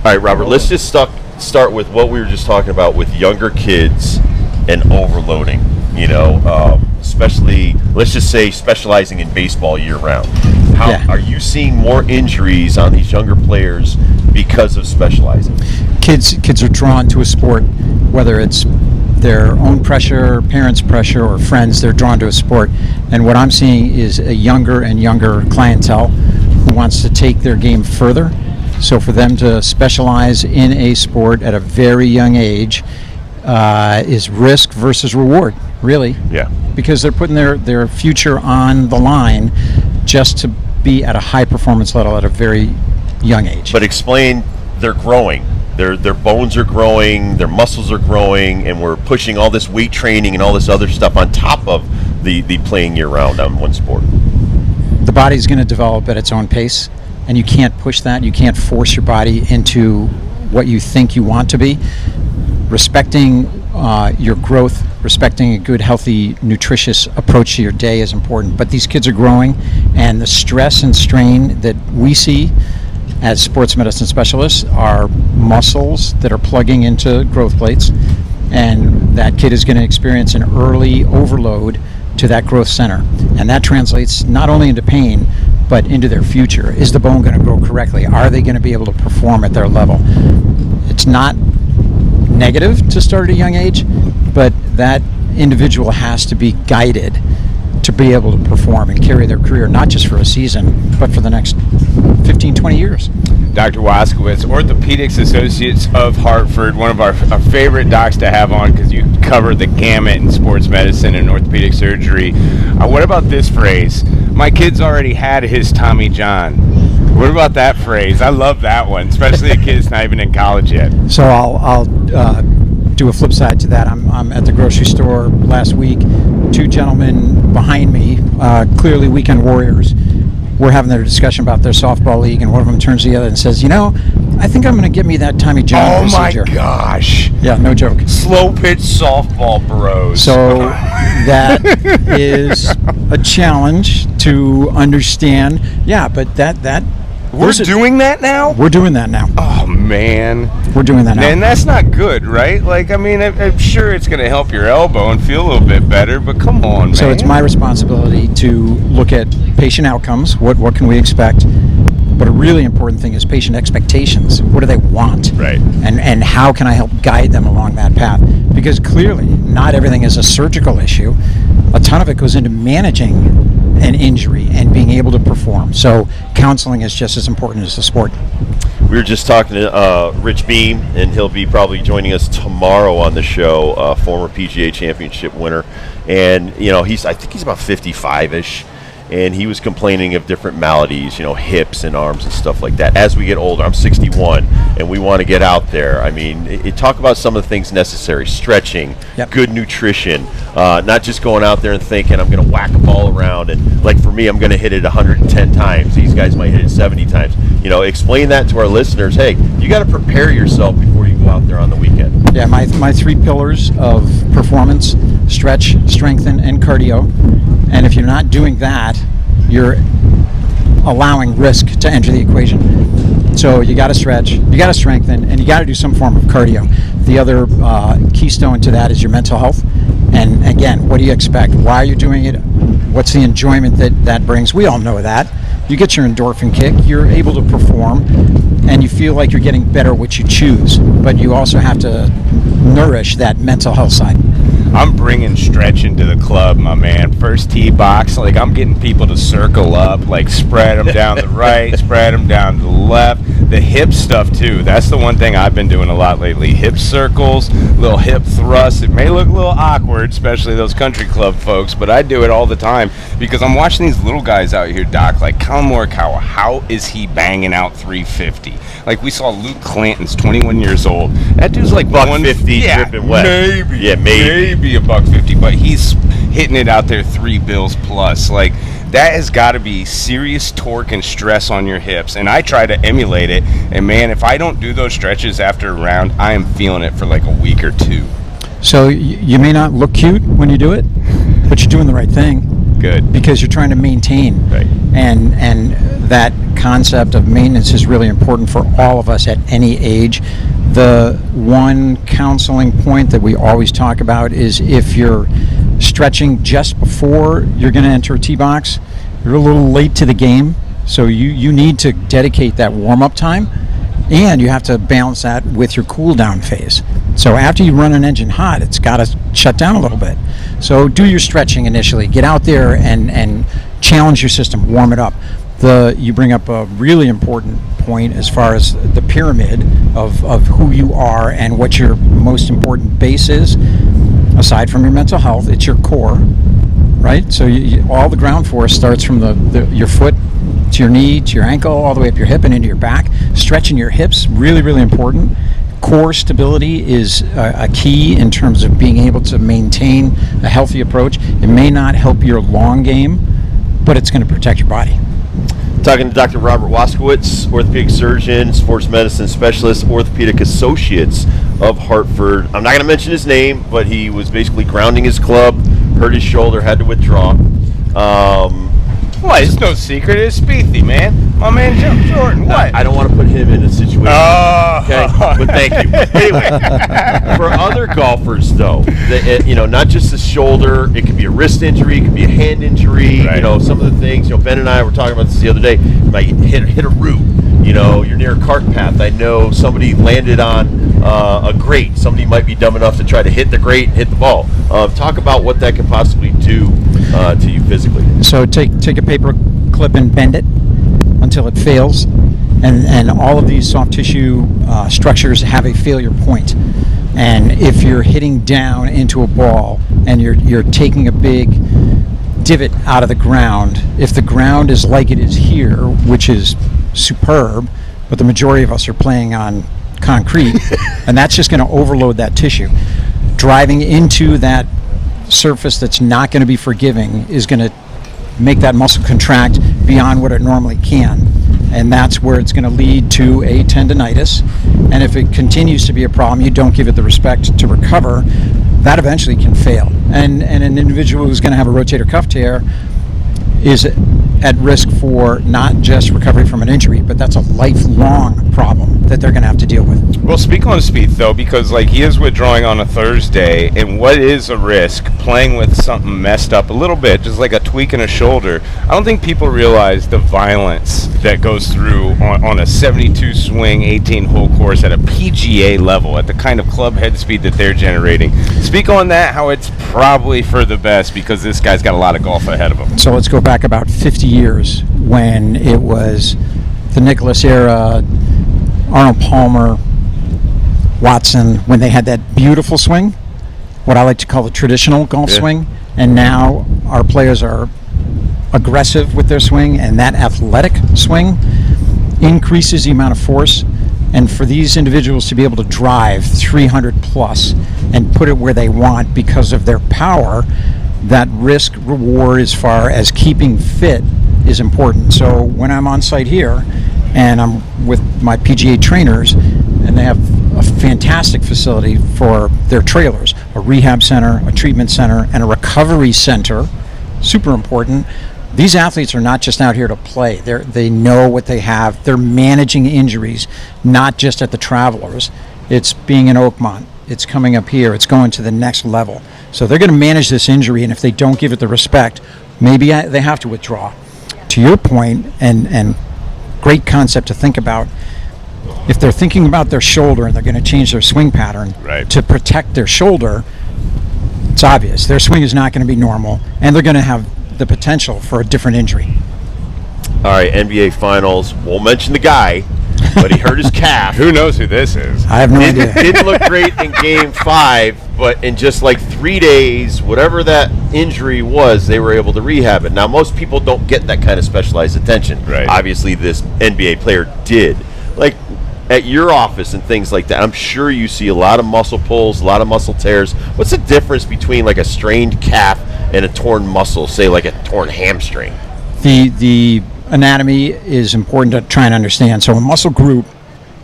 All right, Robert, let's just start with what we were just talking about with younger kids and overloading, especially, let's just say, specializing in baseball year-round. Are you seeing more injuries on these younger players because of specializing? Kids are drawn to a sport, whether it's their own pressure, parents' pressure, or friends. They're drawn to a sport. And what I'm seeing is a younger and younger clientele who wants to take their game further. So for them to specialize in a sport at a very young age is risk versus reward, really. Yeah. Because they're putting their future on the line just to be at a high performance level at a very young age. But explain, they're growing. Their bones are growing, their muscles are growing, and we're pushing all this weight training and all this other stuff on top of the playing year-round on one sport. The body's going to develop at its own pace, and you can't push that. You can't force your body into what you think you want to be. Respecting your growth, respecting a good, healthy, nutritious approach to your day is important. But these kids are growing, and the stress and strain that we see as sports medicine specialists are muscles that are plugging into growth plates, and that kid is going to experience an early overload to that growth center, and that translates not only into pain but into their future. Is the bone going to grow correctly? Are they going to be able to perform at their level? It's not negative to start at a young age, but that individual has to be guided to be able to perform and carry their career, not just for a season, but for the next 15, 20 years. Dr. Waskowitz, Orthopedics Associates of Hartford, one of our favorite docs to have on because you cover the gamut in sports medicine and orthopedic surgery. What about this phrase? My kid's already had his Tommy John. What about that phrase? I love that one, especially a kid's not even in college yet. So I'll do a flip side to that. I'm at the grocery store last week. Two gentlemen behind me, clearly weekend warriors, were having their discussion about their softball league, and one of them turns to the other and says, I think I'm going to get me that Tommy John procedure. Oh my gosh. Yeah, no joke. Slow pitch softball bros. So that is a challenge to understand. Yeah, but we're doing that now? We're doing that now. Oh, man. We're doing that now. And that's not good, right? I'm sure it's going to help your elbow and feel a little bit better, but come on, man. So it's my responsibility to look at patient outcomes. What can we expect? But a really important thing is patient expectations. What do they want? Right. And how can I help guide them along that path? Because clearly, not everything is a surgical issue. A ton of it goes into managing an injury and being able to perform. So counseling is just as important as the sport. We were just talking to Rich Beam, and he'll be probably joining us tomorrow on the show, former PGA championship winner. And, I think he's about 55-ish. And he was complaining of different maladies, hips and arms and stuff like that. As we get older, I'm 61, and we want to get out there. I mean, talk about some of the things necessary: stretching, good nutrition, not just going out there and thinking I'm going to whack a ball around. And like for me, I'm going to hit it 110 times. These guys might hit it 70 times. Explain that to our listeners. Hey, you got to prepare yourself before you go out there on the weekend. Yeah, my three pillars of performance: stretch, strengthen, and cardio. And if you're not doing that, you're allowing risk to enter the equation. So you got to stretch, you got to strengthen, and you got to do some form of cardio. The other keystone to that is your mental health. And again, what do you expect? Why are you doing it? What's the enjoyment that brings? We all know that. You get your endorphin kick, you're able to perform, and you feel like you're getting better what you choose. But you also have to nourish that mental health side. I'm bringing stretch into the club, my man. First tee box, I'm getting people to circle up, spread them down the right, spread them down to the left. The hip stuff, too. That's the one thing I've been doing a lot lately. Hip circles, little hip thrusts. It may look a little awkward, especially those country club folks, but I do it all the time because I'm watching these little guys out here, Doc, like Colin Morikawa. How is he banging out 350? We saw Luke Clanton's 21 years old. That dude's like $150 dripping wet. Maybe $150, but he's hitting it out there $3 plus. That has got to be serious torque and stress on your hips, and I try to emulate it. And man, if I don't do those stretches after a round, I am feeling it for a week or two. So you may not look cute when you do it, but you're doing the right thing. Good. Because you're trying to maintain. Right. And that concept of maintenance is really important for all of us at any age. The one counseling point that we always talk about is if you're stretching just before you're going to enter a tee box, you're a little late to the game. So you need to dedicate that warm-up time, and you have to balance that with your cool-down phase. So after you run an engine hot, it's got to shut down a little bit. So do your stretching initially. Get out there and challenge your system, warm it up. You bring up a really important point as far as the pyramid of who you are and what your most important base is. Aside from your mental health, it's your core, right? So all the ground force starts from your foot to your knee, to your ankle, all the way up your hip and into your back. Stretching your hips, really, really important. Core stability is a key in terms of being able to maintain a healthy approach. It may not help your long game, but it's going to protect your body. Talking to Dr. Robert Waskowitz, orthopedic surgeon, sports medicine specialist, Orthopedic Associates of Hartford. I'm not going to mention his name, but he was basically grounding his club, hurt his shoulder, had to withdraw. What? It's no secret. It's Speethy, man. My man Jim Jordan. What? I don't want to put him in a situation. Oh. Okay, but thank you. Anyway, for other golfers, though, not just the shoulder, it could be a wrist injury, it could be a hand injury. Right. Some of the things. Ben and I were talking about this the other day. You might hit a root. You're near a cart path. I know somebody landed on a grate. Somebody might be dumb enough to try to hit the grate and hit the ball. Talk about what that could possibly do to you physically. So take a paper clip and bend it until it fails, and all of these soft tissue structures have a failure point. And if you're hitting down into a ball and you're taking a big divot out of the ground, if the ground is like it is here, which is superb, but the majority of us are playing on concrete, and that's just going to overload that tissue. Driving into that surface that's not going to be forgiving is going to make that muscle contract beyond what it normally can, and that's where it's going to lead to a tendonitis. And if it continues to be a problem, you don't give it the respect to recover, that eventually can fail. And an individual who's going to have a rotator cuff tear is at risk for not just recovery from an injury, but that's a lifelong problem that they're going to have to deal with. Well, speak on Spieth, though, because he is withdrawing on a Thursday, and what is a risk playing with something messed up a little bit, just like a tweak in a shoulder? I don't think people realize the violence that goes through on a 72 swing, 18-hole course at a PGA level, at the kind of club head speed that they're generating. Speak on that, how it's probably for the best, because this guy's got a lot of golf ahead of him. So let's go back about 50 years when it was the Nicklaus era, Arnold Palmer, Watson, when they had that beautiful swing, what I like to call the traditional golf swing, and now our players are aggressive with their swing, and that athletic swing increases the amount of force. And for these individuals to be able to drive 300 plus and put it where they want because of their power, that risk reward as far as keeping fit is important. So when I'm on site here and I'm with my PGA trainers, and they have a fantastic facility for their trailers, a rehab center, a treatment center, and a recovery center, super important. These athletes are not just out here to play. They know what they have. They're managing injuries, not just at the Travelers. It's being in Oakmont. It's coming up here. It's going to the next level. So they're going to manage this injury, and if they don't give it the respect, maybe they have to withdraw. To your point, and great concept to think about, if they're thinking about their shoulder and they're going to change their swing pattern to protect their shoulder, it's obvious. Their swing is not going to be normal, and they're going to have the potential for a different injury. All right, NBA Finals. Won't mention the guy, but he hurt his calf. Who knows who this is? I have no idea. Didn't look great in Game 5, but in just 3 days, whatever that injury was, they were able to rehab it. Now, most people don't get that kind of specialized attention. Right. Obviously, this NBA player did. At your office and things like that, I'm sure you see a lot of muscle pulls, a lot of muscle tears. What's the difference between a strained calf and a torn muscle, say a torn hamstring? The anatomy is important to try and understand. So a muscle group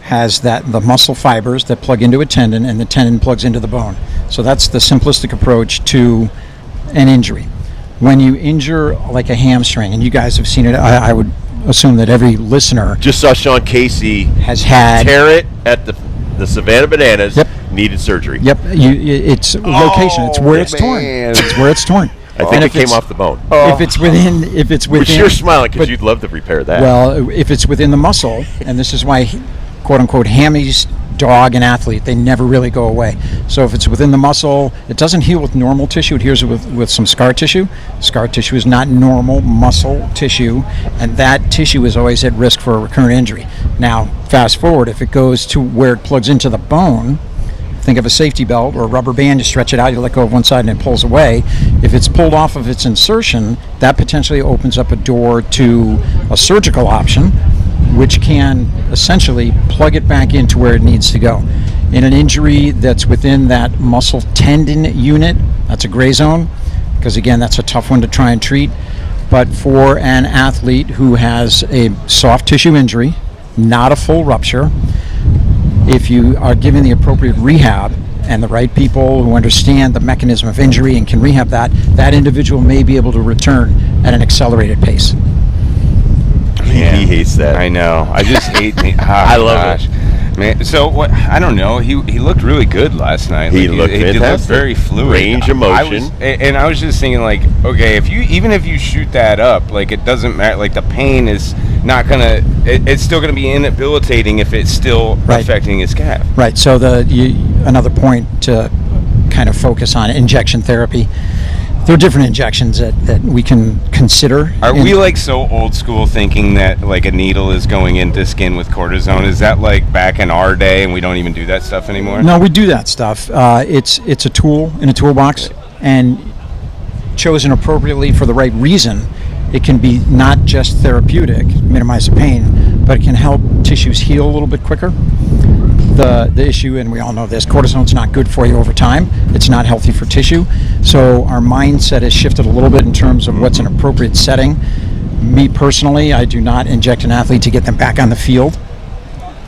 has the muscle fibers that plug into a tendon, and the tendon plugs into the bone. So that's the simplistic approach to an injury. When you injure like a hamstring, and you guys have seen it, I would assume that every listener Just saw Sean Casey has had. tear it at the Savannah Bananas. Yep. Needed surgery. Yep, it's location. It's where it's torn. man. It's where it's torn. I think And it if came it's- off the bone. If it's within, Which you're smiling because but- you'd love to repair that. Well, if it's within the muscle, and this is why, quote unquote, hammies dog an athlete, they never really go away. So if it's within the muscle, it doesn't heal with normal tissue. It heals with some scar tissue. Scar tissue is not normal muscle tissue, and that tissue is always at risk for a recurrent injury. Now, fast forward, if it goes to where it plugs into the bone, think of a safety belt or a rubber band, you stretch it out, you let go of one side and it pulls away. If it's pulled off of its insertion, that potentially opens up a door to a surgical option, which can essentially plug it back into where it needs to go. In an injury that's within that muscle tendon unit, that's a gray zone, because again, that's a tough one to try and treat. But for an athlete who has a soft tissue injury, not a full rupture, if you are given the appropriate rehab and the right people who understand the mechanism of injury and can rehab that individual may be able to return at an accelerated pace. He hates that. I know. I just hate. I love it. Man, so what? I don't know. He looked really good last night. He looked He looked fantastic. very fluid. Range of motion. I was just thinking, like, okay, even if you shoot that up, like, it doesn't matter. Like, the pain is not gonna. It's still gonna be inhabilitating if it's still Right. affecting his calf. Right, so another point to kind of focus on injection therapy. There are different injections that we can consider. Are we like so old school thinking that like a needle is going into skin with cortisone? Is that like back in our day and we don't even do that stuff anymore? No, we do that stuff. It's a tool in a toolbox, and chosen appropriately for the right reason, it can be not just therapeutic, minimize the pain, but it can help tissues heal a little bit quicker. The issue, and we all know this, cortisone's not good for you over time. It's not healthy for tissue. So our mindset has shifted a little bit in terms of what's an appropriate setting. Me personally, I do not inject an athlete to get them back on the field.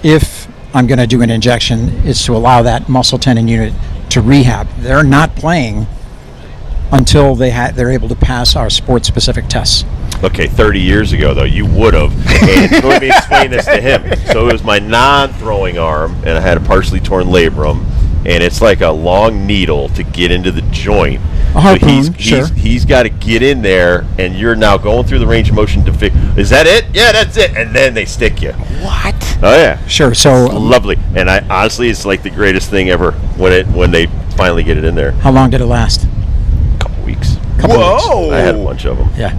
If I'm going to do an injection, it's to allow that muscle tendon unit to rehab. They're not playing until they're able to pass our sport-specific tests. Okay, 30 years ago, though, you would have. And let me explain this to him. So it was my non-throwing arm, and I had a partially torn labrum, and it's like a long needle to get into the joint. A harpoon, So sure. he's got to get in there, and you're now going through the range of motion to fix. Is that it? Yeah, that's it. And then they stick you. What? Oh, yeah. Sure, so Lovely. And I honestly, it's like the greatest thing ever when they finally get it in there. how long did it last? Couple weeks. Couple weeks. Whoa! I had a bunch of them. Yeah.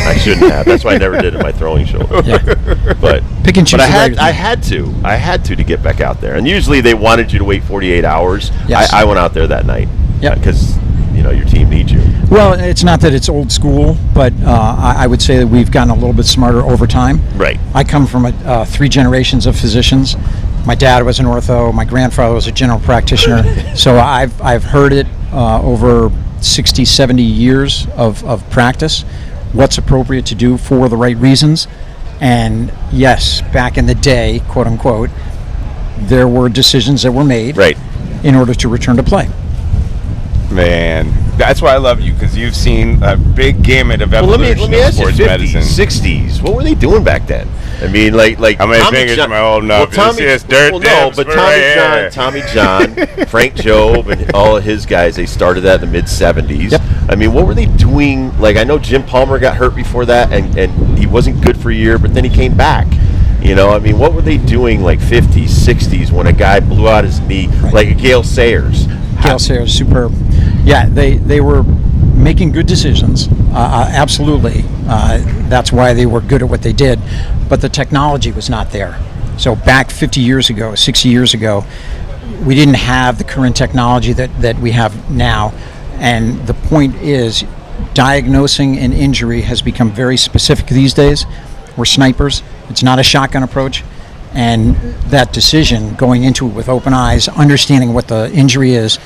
I shouldn't have. That's why I never did it in my throwing shoulder. Yeah. But Pick and choose But the right- I had to get back out there. And usually they wanted you to wait 48 hours. Yes. I went out there that night. Yep. Because your team needs you. Well, it's not that it's old school, but I would say that we've gotten a little bit smarter over time. Right. I come from 3 generations of physicians. My dad was an ortho. My grandfather was a general practitioner. So I've heard it over 60, 70 years of practice, what's appropriate to do for the right reasons. And yes, back in the day, quote unquote, there were decisions that were made Right. in order to return to play. Man, that's why I love you, because you've seen a big gamut of Well, evolution let me of ask you, sports 50s, medicine. 60s, what were they doing back then? I mean, like How many Tommy fingers John- am I holding up? Well, Tommy, You see this dirt well, no, dips, but but Tommy right John, here. Tommy John, Frank Jobe, and all of his guys, they started that in the mid-'70s. Yep. I mean, what were they doing? Like, I know Jim Palmer got hurt before that, and he wasn't good for a year, but then he came back. I mean, what were they doing like 50s, 60s when a guy blew out his knee, Right. like a Gale Sayers? Gail Sayers, superb. Yeah, they were making good decisions. Absolutely. That's why they were good at what they did. But the technology was not there. So back 50 years ago, 60 years ago, we didn't have the current technology that we have now. And the point is, diagnosing an injury has become very specific these days. We're snipers. It's not a shotgun approach. And that decision, going into it with open eyes, understanding what the injury is,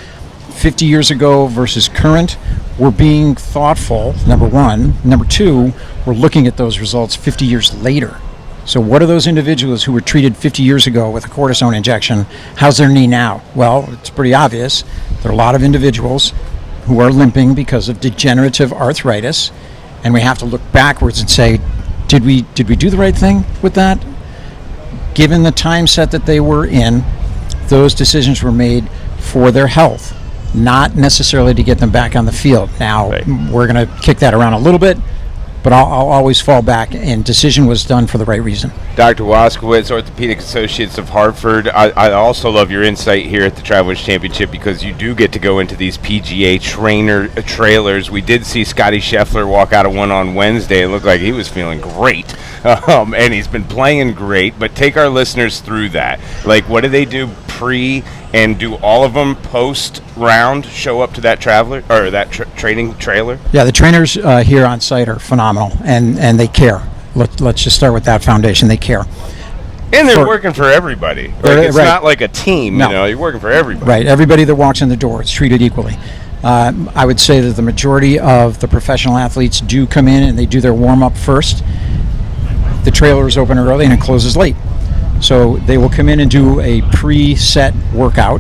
50 years ago versus current, we're being thoughtful, number one. Number two, we're looking at those results 50 years later. So what are those individuals who were treated 50 years ago with a cortisone injection? How's their knee now? Well, it's pretty obvious. There are a lot of individuals who are limping because of degenerative arthritis, and we have to look backwards and say, did we do the right thing with that? Given the time set that they were in, those decisions were made for their health, not necessarily to get them back on the field. Now, Right. we're going to kick that around a little bit, but I'll always fall back, and decision was done for the right reason. Dr. Waskowitz, Orthopedic Associates of Hartford. I also love your insight here at the Travelers Championship because you do get to go into these PGA trailers. We did see Scotty Scheffler walk out of one on Wednesday. It looked like he was feeling great, and he's been playing great. But take our listeners through that. Like, what do they do pre and do all of them post round show up to that traveler or that training trailer? Yeah, the trainers here on site are phenomenal, and they care. Let's just start with that foundation. They care. And they're working for everybody. Like, it's right. not like a team, No. you know. You're working for everybody. Right, everybody that walks in the door is treated equally. I would say that the majority of the professional athletes do come in and they do their warm-up first. The trailer is open early and it closes late. So they will come in and do a pre-set workout,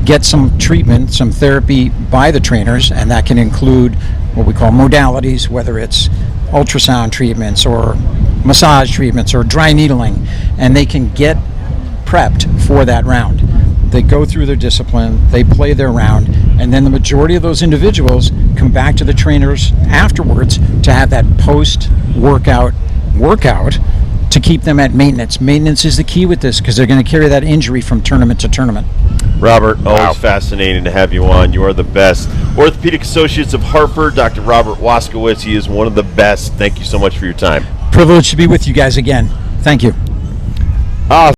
get some treatment, some therapy by the trainers, and that can include what we call modalities, whether it's ultrasound treatments or massage treatments or dry needling, and they can get prepped for that round. They go through their discipline, they play their round, and then the majority of those individuals come back to the trainers afterwards to have that post-workout workout to keep them at maintenance. Maintenance is the key with this because they're going to carry that injury from tournament to tournament. Robert, always Wow. fascinating to have you on. You are the best. Orthopedic Associates of Hartford, Dr. Robert Waskowitz. He is one of the best. Thank you so much for your time. Privileged to be with you guys again. Thank you.